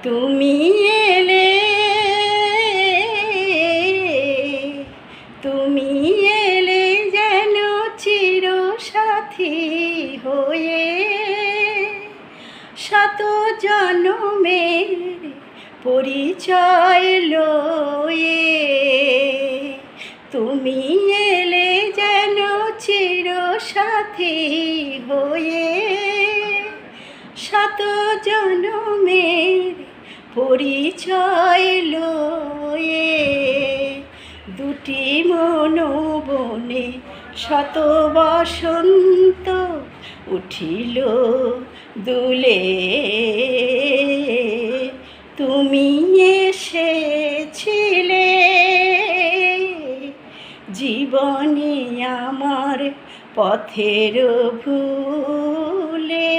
তুমি এলে, তুমি এলে যেন চিরসাথী হয়ে, শত জনমের পরিচয় লয়ে। তুমি এলে যেন চিরসাথী হয়ে, শত জনমের পরিচয় লয়ে। দুটি মনোবনে শত বসন্ত উঠিল দুলে, তুমি এসেছিলে জীবনে আমার পথের ভুলে।